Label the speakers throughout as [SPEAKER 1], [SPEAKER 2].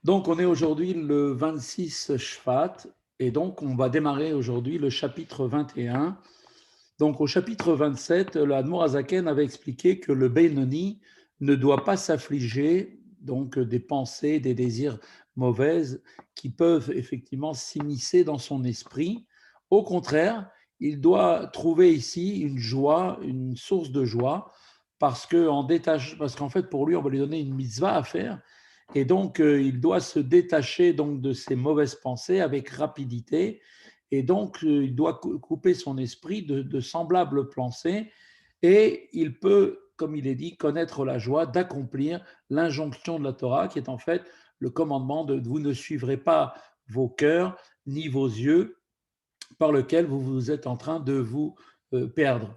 [SPEAKER 1] Donc, on est aujourd'hui le 26 Shvat et donc on va démarrer aujourd'hui le chapitre 21. Donc, au chapitre 27, l'Admour Azaken avait expliqué que le Benoni ne doit pas s'affliger donc des pensées, des désirs mauvaises qui peuvent effectivement s'immiscer dans son esprit. Au contraire, il doit trouver ici une joie, une source de joie, parce qu'en fait, pour lui, on va lui donner une mitzvah à faire et donc, il doit se détacher donc de ses mauvaises pensées avec rapidité. Et donc, il doit couper son esprit de semblables pensées. Et il peut, comme il est dit, connaître la joie d'accomplir l'injonction de la Torah, qui est en fait le commandement de vous ne suivrez pas vos cœurs ni vos yeux par lequel vous êtes en train de vous perdre.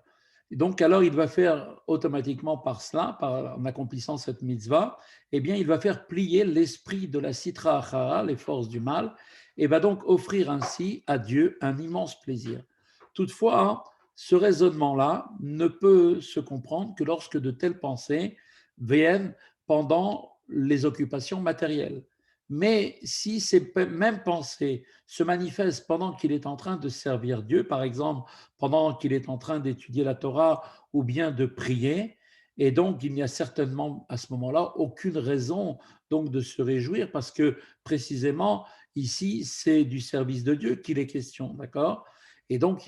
[SPEAKER 1] Et donc, alors, il va faire automatiquement par cela, en accomplissant cette mitzvah, eh bien, il va faire plier l'esprit de la Sitra Achara, les forces du mal, et va donc offrir ainsi à Dieu un immense plaisir. Toutefois, ce raisonnement-là ne peut se comprendre que lorsque de telles pensées viennent pendant les occupations matérielles. Mais si ces mêmes pensées se manifestent pendant qu'il est en train de servir Dieu, par exemple pendant qu'il est en train d'étudier la Torah ou bien de prier, et donc il n'y a certainement à ce moment-là aucune raison donc de se réjouir parce que précisément ici c'est du service de Dieu qu'il est question, d'accord? Et donc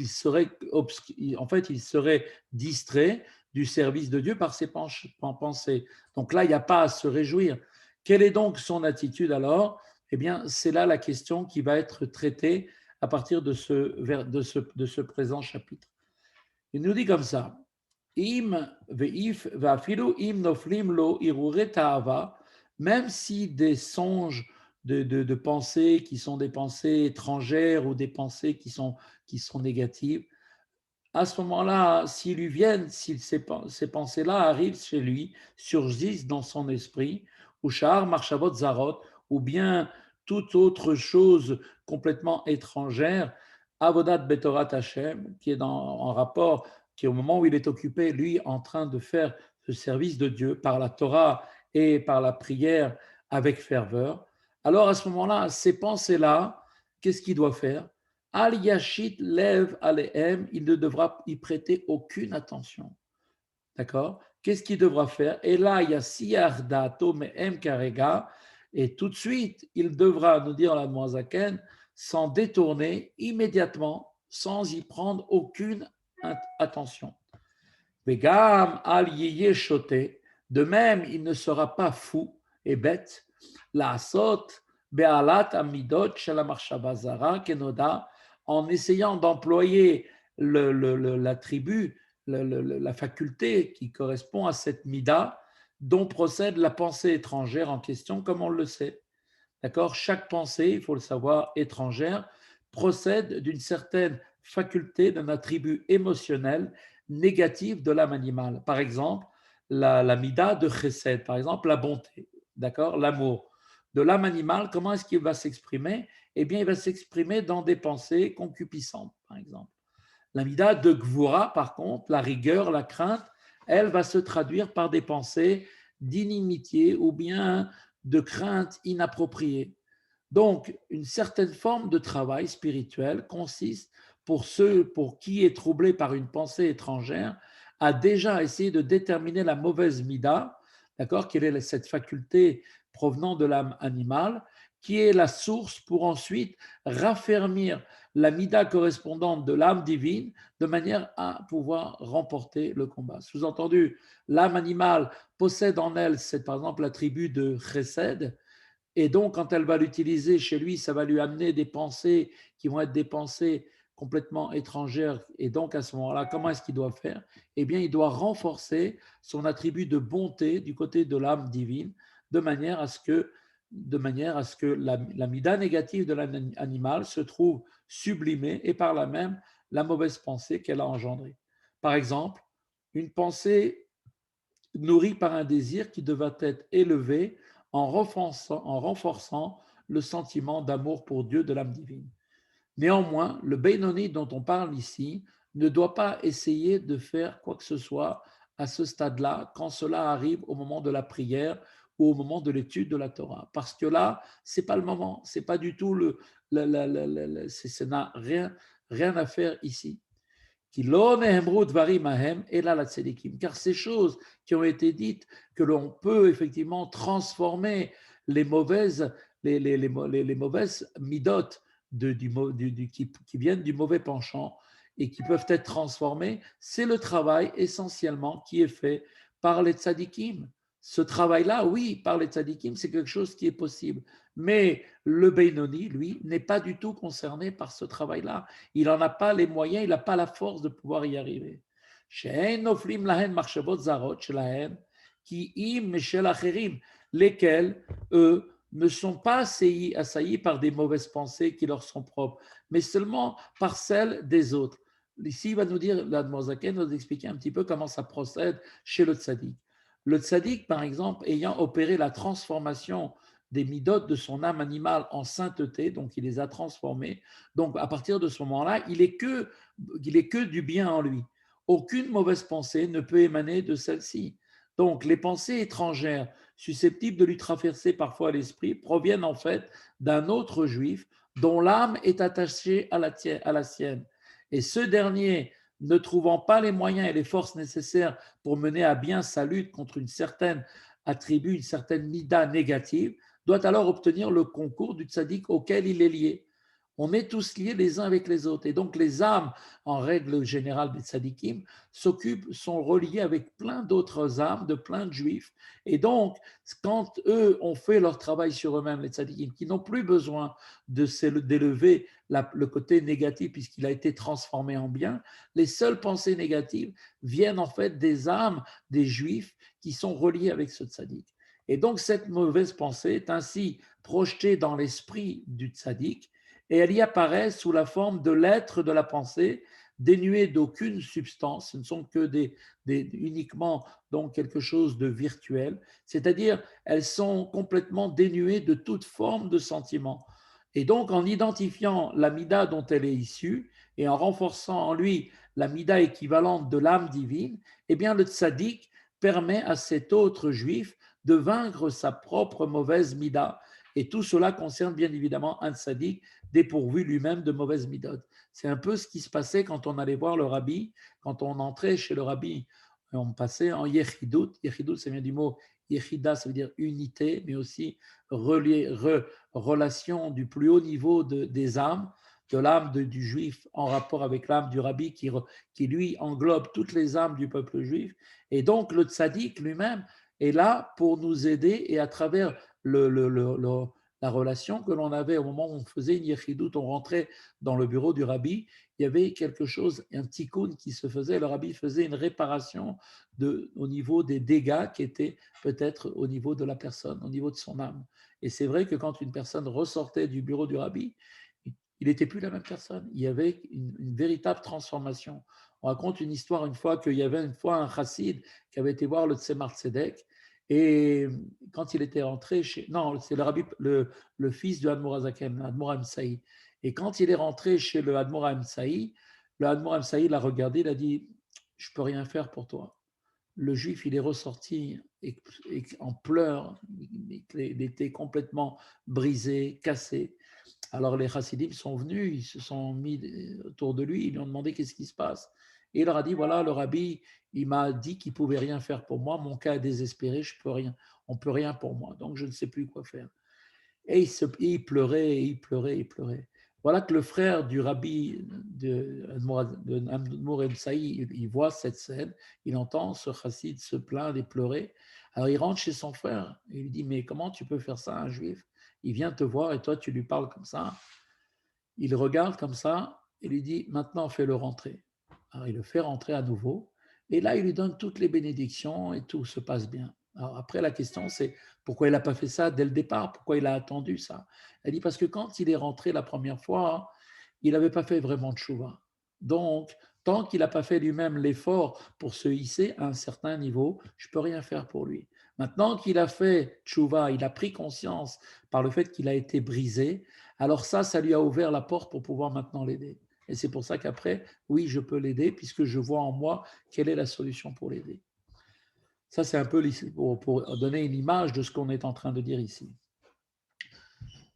[SPEAKER 1] en fait il serait distrait du service de Dieu par ses pensées. Donc là il n'y a pas à se réjouir. Quelle est donc son attitude alors? Eh bien, c'est là la question qui va être traitée à partir de ce présent chapitre. Il nous dit comme ça, Im ve'if ve'afilu im noflim lo irure ta'ava, même si des songes de pensées qui sont des pensées étrangères ou des pensées qui sont négatives, à ce moment-là, s'ils lui viennent, si ces pensées-là arrivent chez lui, surgissent dans son esprit, ou shahar marchavot zarot, ou bien toute autre chose complètement étrangère, avodat betorat Hashem, qui est en rapport, qui est au moment où il est occupé, lui, en train de faire ce service de Dieu par la Torah et par la prière avec ferveur, alors à ce moment-là, ces pensées-là, qu'est-ce qu'il doit faire? Al yashit lev alehem, il ne devra y prêter aucune attention. D'accord? Qu'est-ce qu'il devra faire? Et là, il y a siardato mehem karega, et tout de suite, il devra, nous dire la Moazaken, s'en détourner immédiatement, sans y prendre aucune attention. Vegam al yiyeshote, de même, il ne sera pas fou et bête, la asot be'alat amidot shel ha'machshavah kenoda, en essayant d'employer l'attribut, la faculté qui correspond à cette mida dont procède la pensée étrangère en question, comme on le sait. D'accord? Chaque pensée, il faut le savoir, étrangère, procède d'une certaine faculté, d'un attribut émotionnel négatif de l'âme animale. Par exemple, la mida de chesed, par exemple, la bonté, d'accord? L'amour. De l'âme animale, comment est-ce qu'il va s'exprimer? Eh bien, il va s'exprimer dans des pensées concupiscentes, par exemple. La mida de gvura, par contre, la rigueur, la crainte, elle va se traduire par des pensées d'inimitié ou bien de crainte inappropriée. Donc, une certaine forme de travail spirituel consiste, pour ceux pour qui est troublé par une pensée étrangère, à déjà essayer de déterminer la mauvaise mida, d'accord, quelle est cette faculté provenant de l'âme animale, qui est la source pour ensuite raffermir la mida correspondante de l'âme divine, de manière à pouvoir remporter le combat. Sous-entendu, l'âme animale possède en elle, c'est par exemple l'attribut de chesed, et donc, quand elle va l'utiliser chez lui, ça va lui amener des pensées qui vont être des pensées complètement étrangères. Et donc, à ce moment-là, comment est-ce qu'il doit faire? Eh bien, il doit renforcer son attribut de bonté du côté de l'âme divine, de manière à ce que, la mida négative de l'animal se trouve sublimée et par là même la mauvaise pensée qu'elle a engendrée. Par exemple, une pensée nourri par un désir qui devait être élevé en renforçant le sentiment d'amour pour Dieu de l'âme divine. Néanmoins, le Benoni dont on parle ici ne doit pas essayer de faire quoi que ce soit à ce stade-là quand cela arrive au moment de la prière ou au moment de l'étude de la Torah. Parce que là, c'est pas le moment, c'est pas du tout ça n'a rien à faire ici. Car ces choses qui ont été dites, que l'on peut effectivement transformer les mauvaises, les mauvaises midotes qui viennent du mauvais penchant et qui peuvent être transformées, c'est le travail essentiellement qui est fait par les tzadikim. Ce travail-là, oui, par les tzadikim, c'est quelque chose qui est possible. Mais le Beinoni, lui, n'est pas du tout concerné par ce travail-là. Il n'en a pas les moyens, il n'a pas la force de pouvoir y arriver. Lesquels, eux, ne sont pas assaillis par des mauvaises pensées qui leur sont propres, mais seulement par celles des autres. Ici, il va nous dire, l'Admozaken va nous expliquer un petit peu comment ça procède chez le tzaddik. Le tzaddik, par exemple, ayant opéré la transformation des midotes de son âme animale en sainteté, donc il les a transformées. Donc à partir de ce moment-là, il est que du bien en lui. Aucune mauvaise pensée ne peut émaner de celle-ci. Donc les pensées étrangères susceptibles de lui traverser parfois l'esprit proviennent en fait d'un autre juif dont l'âme est attachée à la sienne. Et ce dernier, ne trouvant pas les moyens et les forces nécessaires pour mener à bien sa lutte contre une certaine attribut, une certaine mida négative, doit alors obtenir le concours du tzaddik auquel il est lié. On est tous liés les uns avec les autres. Et donc les âmes, en règle générale des tzaddikim, sont reliées avec plein d'autres âmes, de plein de juifs. Et donc, quand eux ont fait leur travail sur eux-mêmes, les tzaddikim, qui n'ont plus besoin d'élever le côté négatif puisqu'il a été transformé en bien, les seules pensées négatives viennent en fait des âmes des juifs qui sont reliés avec ce tzaddik. Et donc, cette mauvaise pensée est ainsi projetée dans l'esprit du tzaddik et elle y apparaît sous la forme de l'être de la pensée, dénuée d'aucune substance. Ce ne sont que uniquement donc quelque chose de virtuel, c'est-à-dire elles sont complètement dénuées de toute forme de sentiment. Et donc, en identifiant la mida dont elle est issue et en renforçant en lui la mida équivalente de l'âme divine, eh bien, le tzaddik permet à cet autre juif de vaincre sa propre mauvaise mida. Et tout cela concerne bien évidemment un tzaddik dépourvu lui-même de mauvaise midot. C'est un peu ce qui se passait quand on allait voir le rabbi, quand on entrait chez le rabbi, on passait en yechidut. Yechidut, ça vient du mot yechida, ça veut dire unité, mais aussi relation du plus haut niveau des âmes, de l'âme du juif en rapport avec l'âme du rabbi qui lui englobe toutes les âmes du peuple juif. Et donc le tzaddik lui-même est là pour nous aider et à travers la relation que l'on avait au moment où on faisait une yechidut, on rentrait dans le bureau du rabbi, il y avait quelque chose, un tikkun qui se faisait, le rabbi faisait une réparation au niveau des dégâts qui étaient peut-être au niveau de la personne, au niveau de son âme. Et c'est vrai que quand une personne ressortait du bureau du rabbi, il n'était plus la même personne. Il y avait une véritable transformation. On raconte une histoire une fois qu'il y avait une fois un chassid qui avait été voir le Tzemar Tzedek et quand il était rentré chez... Non, c'est le rabbi, le fils de Admor Azaken, Admor Amsaï. Et quand il est rentré chez le Admor Amsaï, le Admor Amsaï l'a regardé, il a dit, je ne peux rien faire pour toi. Le juif, il est ressorti en pleurs, il était complètement brisé, cassé. Alors les chassidim sont venus, ils se sont mis autour de lui, ils lui ont demandé qu'est-ce qui se passe. Et il leur a dit, voilà, le rabbi, il m'a dit qu'il ne pouvait rien faire pour moi, mon cas est désespéré, je peux rien, on ne peut rien pour moi, donc je ne sais plus quoi faire. Et il pleurait, il pleurait, il pleurait. Voilà que le frère du rabbi de Admour Saïd, il voit cette scène, il entend ce chassid se plaindre et pleurer. Alors il rentre chez son frère, et il lui dit, mais comment tu peux faire ça à un juif? Il vient te voir et toi tu lui parles comme ça. Il regarde comme ça et lui dit, maintenant fais-le rentrer. Alors il le fait rentrer à nouveau, et là il lui donne toutes les bénédictions et tout se passe bien. Alors après la question c'est, pourquoi il n'a pas fait ça dès le départ? Pourquoi il a attendu ça? Elle dit, parce que quand il est rentré la première fois, il n'avait pas fait vraiment de chouva. Donc, tant qu'il n'a pas fait lui-même l'effort pour se hisser à un certain niveau, je ne peux rien faire pour lui. Maintenant qu'il a fait tchouva, il a pris conscience par le fait qu'il a été brisé, alors ça lui a ouvert la porte pour pouvoir maintenant l'aider. Et c'est pour ça qu'après, oui, je peux l'aider puisque je vois en moi quelle est la solution pour l'aider. Ça, c'est un peu pour donner une image de ce qu'on est en train de dire ici.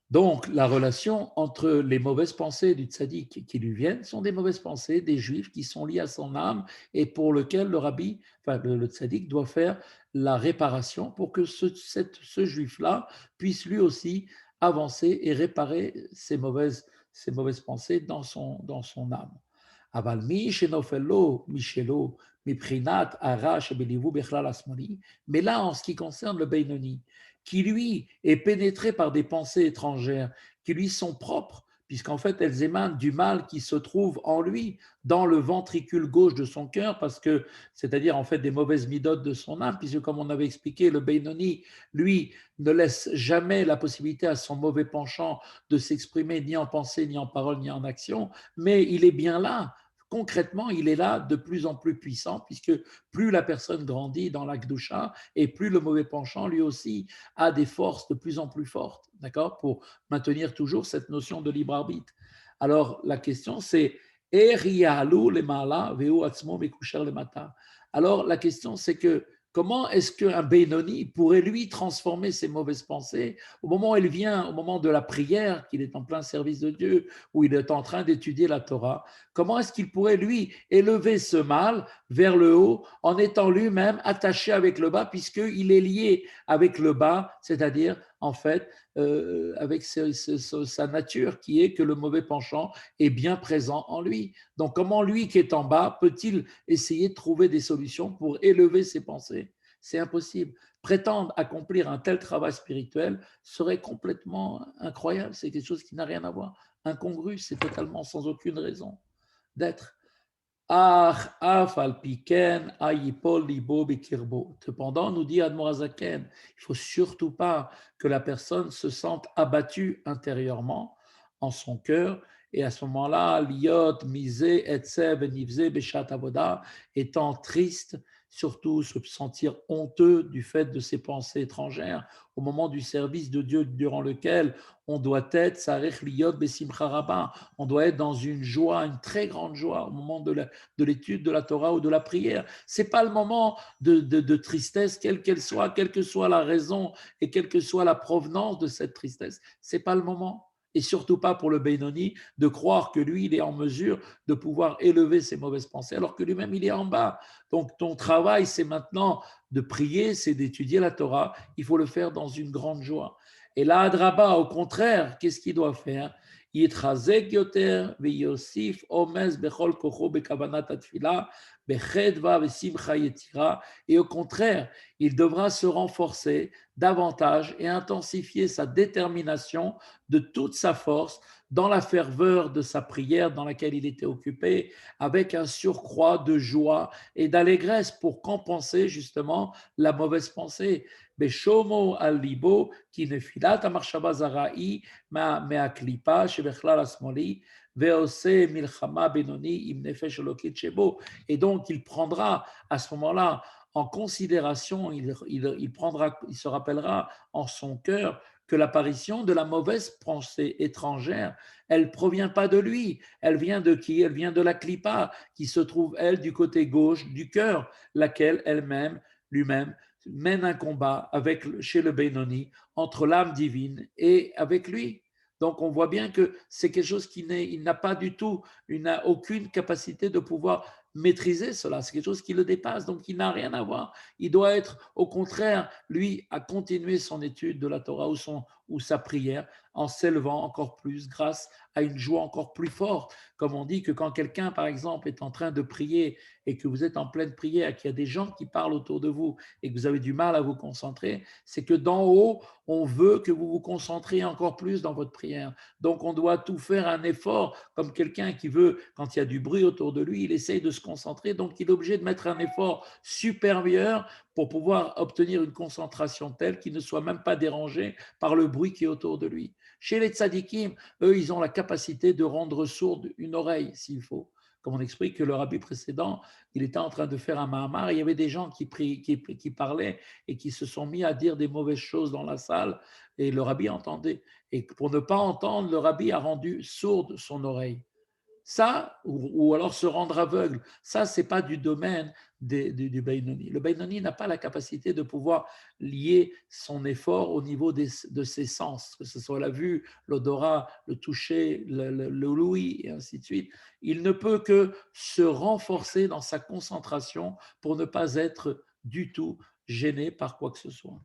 [SPEAKER 1] Donc, la relation entre les mauvaises pensées du tzaddik qui lui viennent sont des mauvaises pensées des juifs qui sont liés à son âme et pour lequel le rabbi, enfin le tzaddik doit faire la réparation pour que ce juif-là puisse lui aussi avancer et réparer ces mauvaises pensées dans son âme. אבל מי שנופל לו משלו מבחינת הרע שבליבו בכלל השמאלי, mais là, en ce qui concerne le Benoni, qui lui est pénétré par des pensées étrangères, qui lui sont propres, puisqu'en fait elles émanent du mal qui se trouve en lui, dans le ventricule gauche de son cœur, parce que, c'est-à-dire en fait des mauvaises midotes de son âme, puisque comme on avait expliqué, le Benoni, lui, ne laisse jamais la possibilité à son mauvais penchant de s'exprimer ni en pensée, ni en parole, ni en action, mais il est bien là. Concrètement, il est là de plus en plus puissant, puisque plus la personne grandit dans l'Akdusha, et plus le mauvais penchant, lui aussi, a des forces de plus en plus fortes, d'accord, pour maintenir toujours cette notion de libre arbitre. Alors, la question, c'est alors, la question, c'est que comment est-ce qu'un Benoni pourrait lui transformer ses mauvaises pensées au moment où il vient, au moment de la prière, qu'il est en plein service de Dieu, où il est en train d'étudier la Torah, comment est-ce qu'il pourrait lui élever ce mal vers le haut en étant lui-même attaché avec le bas, puisqu'il est lié avec le bas, c'est-à-dire en fait avec sa nature qui est que le mauvais penchant est bien présent en lui. Donc comment lui qui est en bas peut-il essayer de trouver des solutions pour élever ses pensées? C'est impossible. Prétendre accomplir un tel travail spirituel serait complètement incroyable. C'est quelque chose qui n'a rien à voir. Incongru, c'est totalement sans aucune raison d'être. Cependant, nous dit Admorazaken, il ne faut surtout pas que la personne se sente abattue intérieurement en son cœur. Et à ce moment-là, liot, misé, etsev, nivze, beshat avoda, étant triste, surtout se sentir honteux du fait de ses pensées étrangères au moment du service de Dieu durant lequel on doit être, sarech liot, besimcha rabba, on doit être dans une joie, une très grande joie au moment de l'étude de la Torah ou de la prière. Ce n'est pas le moment de tristesse, quelle qu'elle soit, quelle que soit la raison et quelle que soit la provenance de cette tristesse. Ce n'est pas le moment. Et surtout pas pour le Benoni de croire que lui, il est en mesure de pouvoir élever ses mauvaises pensées, alors que lui-même, il est en bas. Donc, ton travail, c'est maintenant de prier, c'est d'étudier la Torah. Il faut le faire dans une grande joie. Et là, Adraba, au contraire, qu'est-ce qu'il doit faire? יתחזק יותר ויוסיף עומס בכל כוחו בכוונת התפילה, בחדווה ושמחה יתירה, et au contraire, il devra se renforcer davantage et intensifier sa détermination de toute sa force dans la ferveur de sa prière dans laquelle il était occupé, avec un surcroît de joie et d'allégresse pour compenser justement la mauvaise pensée. Beshomo al libo ki nefilat המחשבה זרה היא מהקליפה שבכלל השמאלי, ועושה מלחמה בינוני עם נפש אלוקית שבו. Et donc, il prendra à ce moment-là en considération, il se rappellera en son cœur que l'apparition de la mauvaise pensée étrangère, elle ne provient pas de lui. Elle vient de qui? Elle vient de la clipa qui se trouve, elle, du côté gauche du cœur, laquelle elle-même, lui-même, mène un combat chez le Benoni entre l'âme divine et avec lui. Donc on voit bien que c'est quelque chose il n'a pas du tout, il n'a aucune capacité de pouvoir maîtriser cela. C'est quelque chose qui le dépasse, donc il n'a rien à voir. Il doit être, au contraire, lui, à continuer son étude de la Torah ou sa prière en s'élevant encore plus grâce à une joie encore plus forte. Comme on dit que quand quelqu'un, par exemple, est en train de prier et que vous êtes en pleine prière, qu'il y a des gens qui parlent autour de vous et que vous avez du mal à vous concentrer, c'est que d'en haut, on veut que vous vous concentriez encore plus dans votre prière. Donc, on doit tout faire un effort, comme quelqu'un qui veut, quand il y a du bruit autour de lui, il essaye de se concentrer, donc il est obligé de mettre un effort supérieur pour pouvoir obtenir une concentration telle qu'il ne soit même pas dérangé par le bruit qui est autour de lui. Chez les tzadikim, eux, ils ont la capacité de rendre sourde une oreille, s'il faut. Comme on explique que le rabbi précédent, il était en train de faire un mahamar, et il y avait des gens qui parlaient et qui se sont mis à dire des mauvaises choses dans la salle, et le rabbi entendait. Et pour ne pas entendre, le rabbi a rendu sourde son oreille. Ça, ou alors se rendre aveugle, ça, c'est pas du domaine du Bainoni. Le Bainoni n'a pas la capacité de pouvoir lier son effort au niveau de ses sens, que ce soit la vue, l'odorat, le toucher, l'ouïe, et ainsi de suite. Il ne peut que se renforcer dans sa concentration pour ne pas être du tout gêné par quoi que ce soit.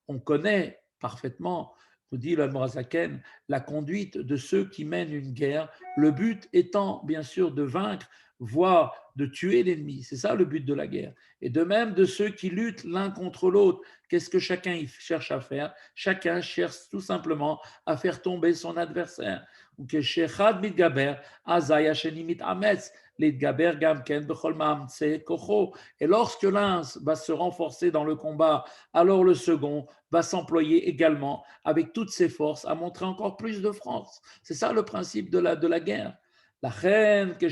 [SPEAKER 1] On connaît parfaitement, nous dit l'Admorazaken, la conduite de ceux qui mènent une guerre, le but étant bien sûr de vaincre, voire de tuer l'ennemi. C'est ça le but de la guerre. Et de même de ceux qui luttent l'un contre l'autre. Qu'est-ce que chacun cherche à faire? Chacun cherche tout simplement à faire tomber son adversaire. Et lorsque l'un va se renforcer dans le combat, alors le second va s'employer également avec toutes ses forces à montrer encore plus de force. C'est ça le principe de la guerre. La reine que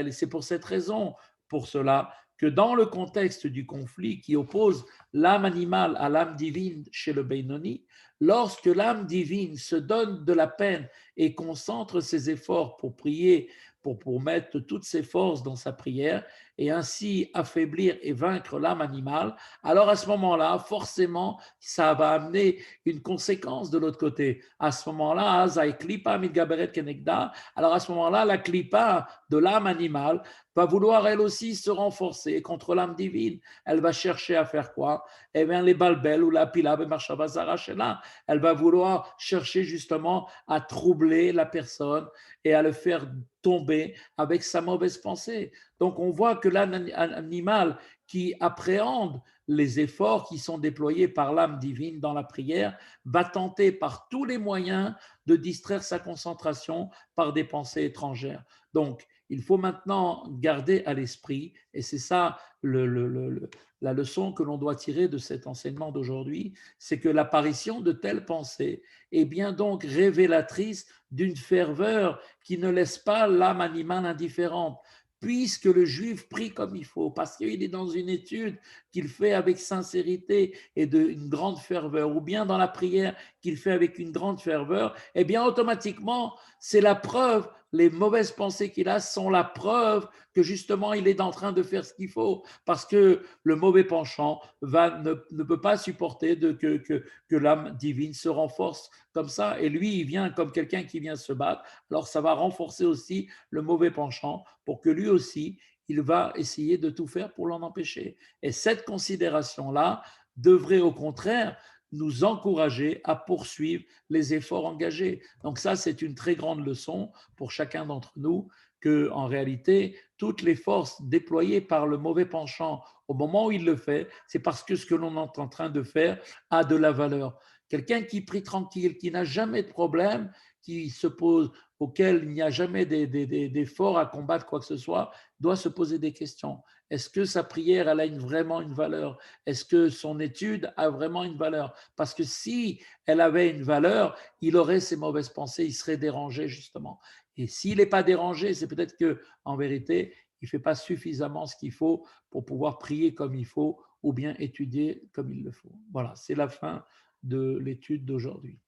[SPEAKER 1] et c'est pour cette raison, pour cela, que dans le contexte du conflit qui oppose l'âme animale à l'âme divine chez le Benoni, lorsque l'âme divine se donne de la peine et concentre ses efforts pour prier, pour mettre toutes ses forces dans sa prière et ainsi affaiblir et vaincre l'âme animale, alors à ce moment-là, forcément, ça va amener une conséquence de l'autre côté. À ce moment-là, alors à ce moment-là, la klipa de l'âme animale va vouloir elle aussi se renforcer contre l'âme divine. Elle va chercher à faire quoi? Eh bien, les balbel ou la pila elle va vouloir chercher justement à troubler la personne et à le faire tomber avec sa mauvaise pensée. Donc, on voit que l'animal qui appréhende les efforts qui sont déployés par l'âme divine dans la prière va tenter par tous les moyens de distraire sa concentration par des pensées étrangères. Donc, il faut maintenant garder à l'esprit, et c'est ça la leçon que l'on doit tirer de cet enseignement d'aujourd'hui, c'est que l'apparition de telles pensées est bien donc révélatrice d'une ferveur qui ne laisse pas l'âme animale indifférente, puisque le juif prie comme il faut, parce qu'il est dans une étude qu'il fait avec sincérité et d'une grande ferveur, ou bien dans la prière qu'il fait avec une grande ferveur, eh bien automatiquement, c'est la preuve, les mauvaises pensées qu'il a sont la preuve que justement il est en train de faire ce qu'il faut, parce que le mauvais penchant ne peut pas supporter que l'âme divine se renforce comme ça, et lui, il vient comme quelqu'un qui vient se battre, alors ça va renforcer aussi le mauvais penchant pour que lui aussi, il va essayer de tout faire pour l'en empêcher. Et cette considération-là devrait au contraire nous encourager à poursuivre les efforts engagés. Donc ça, c'est une très grande leçon pour chacun d'entre nous, que en réalité, toutes les forces déployées par le mauvais penchant au moment où il le fait, c'est parce que ce que l'on est en train de faire a de la valeur. Quelqu'un qui prie tranquille, qui n'a jamais de problème, qui se pose, auquel il n'y a jamais d'efforts à combattre quoi que ce soit, doit se poser des questions. Est-ce que sa prière, elle a vraiment une valeur? Est-ce que son étude a vraiment une valeur? Parce que si elle avait une valeur, il aurait ses mauvaises pensées, il serait dérangé justement. Et s'il n'est pas dérangé, c'est peut-être que en vérité, il ne fait pas suffisamment ce qu'il faut pour pouvoir prier comme il faut ou bien étudier comme il le faut. Voilà, c'est la fin de l'étude d'aujourd'hui.